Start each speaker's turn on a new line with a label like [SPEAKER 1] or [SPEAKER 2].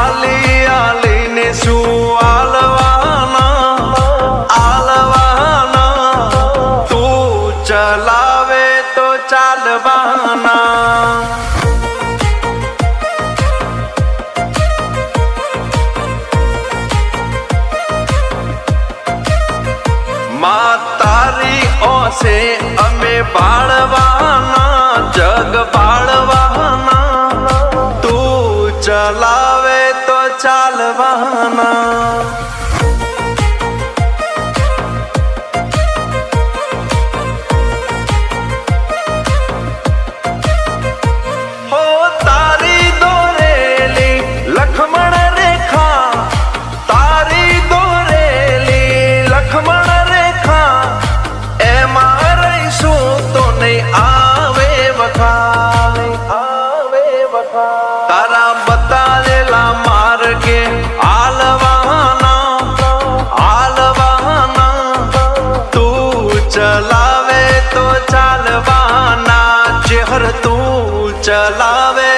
[SPEAKER 1] આલી આલીને શું આલવાના તું ચલાવે તો ચાલવાના માં તારી ઓસે અમે બાળવાના જગ બાળવાના તું ચલાવે તો ચાલવાના હો તારી દોરેલી લખમણ રેખા તારી દોરેલી લખમણ રેખા એમાં રહીશું તો નહીં આવે વખા તારા બતાવેલા માર્ગે આલવાના તું ચલાવે તો ચાલવાના ચેહર તું ચલાવે